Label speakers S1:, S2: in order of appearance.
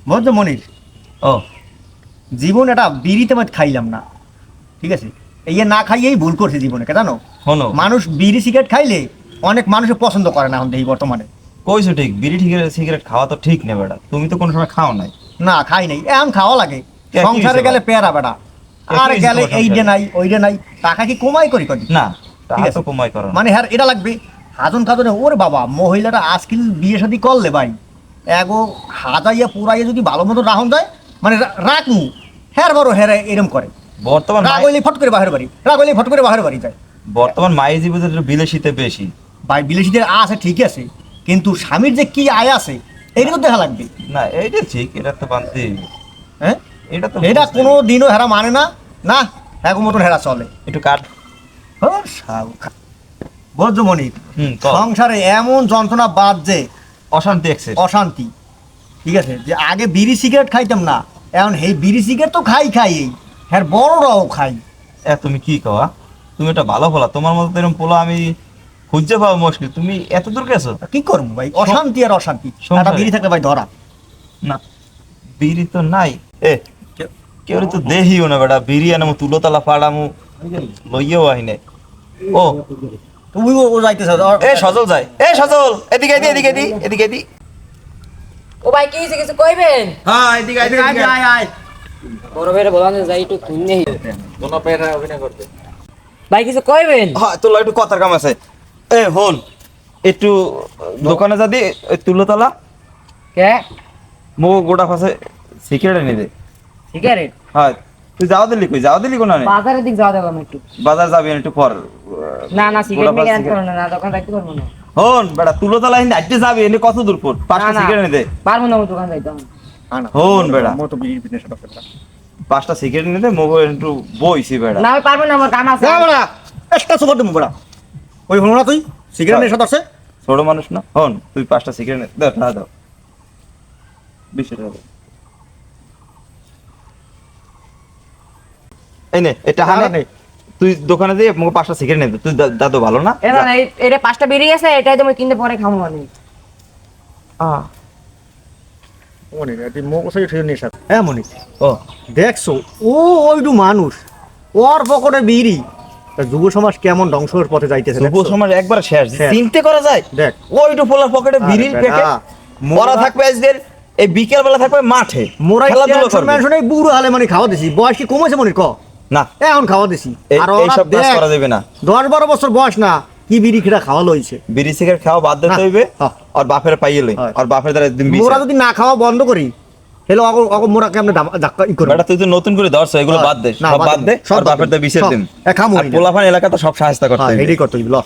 S1: বুঝছো মনির,
S2: ও
S1: জীবন এটা বিড়িতে আমি খাইলাম না, ঠিক আছে? এই যে না খাইয়েই ভুল করছে জীবনে, কে জানো?
S2: শোনো,
S1: মানুষ বিড়ি সিগারেট খাইলে অনেক মানুষে পছন্দ করে না এখন এই বর্তমানে।
S2: কইছো ঠিক, বিড়ি ঠিক সিগারেট খাওয়া তো ঠিক না বেটা, তুমি তো কোনো সময় খাও নাই।
S1: না খাই নাই, এখন খাওয়া লাগে।
S2: কে, কি
S1: সংসারে
S2: হয়েছে
S1: গেলে
S2: বাবা?
S1: পেয়ারা বেটা,
S2: কে,
S1: আর
S2: কি হয়েছে
S1: গেলে
S2: তোমার
S1: এইটা
S2: সংসারে?
S1: নাই ওইটা নাই, টাকা কি কমাই করি করি
S2: না,
S1: ঠিক
S2: তাহা
S1: আছে?
S2: তো কমাই করো না।
S1: মানে হ্যাঁ এটা লাগবে হাজন কাজনে। ওর বাবা মহিলাটা আজকাল বিয়ে শাদী করলে ভাই এগো হাজাইয়া পুরাইয়া যদি ভালো মতো রাহন যায়, মানে রাখমু হ্যার বড় হ্যাঁ এরম করে।
S2: বর্তমান
S1: রাগ হইলে ফট করে বাহির বাড়ি, রাগ হইলে ফট করে বাহির বাড়ি যায়।
S2: বর্তমান মায়ের জীবনে বিলেসিতে বেশি।
S1: ভাই বিলেসিদের আছে ঠিক আছে, কিন্তু স্বামীর যে কি আয় আছে এইটা তো দেখা লাগবে।
S2: না এইটা ঠিক, এটা তো বানতে,
S1: হ্যাঁ
S2: এটা তো
S1: এটা
S2: বুঝতে
S1: কোনো দিনও হেরা মানে না, না হ্যাঁ মতন হেরা চলে।
S2: একটু কাট।
S1: বুঝছো মনির,
S2: কও।
S1: সংসারে এমন যন্ত্রণা বাদ যে
S2: অশান্তি এক্সেস।
S1: অশান্তি, ঠিক আছে? যে আগে বিড়ি সিগারেট খাইতাম না, এখন এই বিড়ি সিগারেট তো খাই এই হ্যাঁ বড়রাও খাই।
S2: তুমি কি কওয়া? তুমি এটা ভালো পোলা, তোমার মতো এরকম পোলা আমি খুঁজে পাওয়া মুশকিল। তুমি এত দূর গেছো?
S1: কি করবো ভাই, অশান্তি আর অশান্তি।
S2: সংসারে।
S1: একটা বিড়ি থাকলে ভাই ধরা।
S2: না বিড়ি তো নাই। কেউ তো দেহিও না বেটা, বিড়ি আনামু তুলোতলা ফাড়ামু লইয়েও আহি নাই। ও
S1: তুমি ও যাইতেছ
S2: সজল যায়, সজল এদিকে এদি এদিকে এদি এদিকে এদি।
S3: ও ভাই কি হইছে কিছু কইবেন?
S2: হ্যাঁ এদিকে এদিকে
S3: বড় ভাইরে বলানো যাই একটু শুননে
S2: দোনো পেরা অভিনয় করতে।
S3: ভাই কিছু কইবেন?
S2: হ্যাঁ তোলা একটু কথার কাম আছে। হন একটু দোকানে যা দি তুলোতলা
S3: কে
S2: মো গোটা ফাসে সিগারেট এনে দে।
S3: সিগারেট?
S2: হ্যাঁ তুই যাও দিলি কোনা নেই?
S3: বাজারের দিক যাওয়া দেব একটু।
S2: বাজার যাবি একটু পর।
S3: না না সিগারেট
S2: গোটা
S3: নিয়ে
S2: পাঁচ
S3: আনতে পারবো না, দোকান রাখতে পারবো না।
S2: হন বেটা তুলোতলা হিন্দে আজকে যাবি এনে কত দূর পর? পাঁচটা
S3: না, না,
S2: সিগারেট এনে দে।
S3: পারবো না, আমি দোকান যাইতাম।
S2: হন বেটা
S1: মতো বিড়ির বিজনেস করতে পারতাম।
S2: পাঁচটা সিগারেট এনে দে, মোবাইল একটু বইছি বেটা।
S3: না আমি পারবো না, আমার কাম আছে।
S1: না বড়া একটা সুপার দেবো বড়া, ওই হলো না তুই সিগারেট নেশা ধরছে।
S2: ছোট মানুষ না, হন তুই পাঁচটা সিগারেট এনে দাও, টাকা দাও 20 টাকা। এই নে এটা হানে
S1: নেই
S2: তুই দোকানে দিয়ে মোকে পাঁচটা সিগারেট নে দে। তুই দাদু ভালো না?
S3: এ না এটা 5টা বেরিয়ে গেছে, এটাই তুমি কিনতে পরে খামো মানে।
S1: মনির তুই মোক সাথে ঠিক নেশা। হ্যাঁ মনির
S2: ও
S1: দেখছো ও ওইটু মানুষ, ওর পকেটে বিড়ি, তা যুব সমাজ কেমন ধ্বংসের পথে যাইতেছে
S2: যুব
S1: দেখছো?
S2: সমাজ একবার শেষ,
S1: শেষ।
S2: চিনতে করা যায়?
S1: দেখ
S2: ওইটু পোলার পকেটে বিড়ির
S1: আরে
S2: প্যাকেট,
S1: বেটা,
S2: ওরা থাকবে আজকের এই বিকেল বেলা থাকবে মাঠে
S1: মোরা
S2: খেলাধুলা করবে।
S1: মানুষ বুড়ো হালে মানে খাওয়া দিছি, বয়স কি কমেছে মনির ক?
S2: না
S1: এখন খাওয়া দিছি। আর
S2: এইসব কাজ করা যাবে না।
S1: 10-12 বছর বয়স না, কি বিড়ি খেটা খাওয়া লইছে।
S2: বিড়ি সিগারেট খাওয়া বাদ দিতে
S1: হ্যাঁ,
S2: হইবে,
S1: হ্যাঁ।
S2: আর বাপের পাইয়ে লই,
S1: হ্যাঁ।
S2: আর বাপের দ্বারা একদিন
S1: মোরা যদি না খাওয়া বন্ধ করি হেলো অগ মোরা কেমনে ধাক্কা ই করবে।
S2: বেটা তুই তো নতুন করে ধরছ, এগুলো বাদ দে,
S1: না,
S2: সব বাদ দে,
S1: সব
S2: আর বাপের দ্বারা বিশেষ
S1: সব।
S2: দিন।
S1: খামু
S2: আর পোলাপান এলাকা তো সব সাহায্য করতে
S1: হ্যাঁ
S2: হইবে।
S1: এটাই করতে হইবে।
S2: ল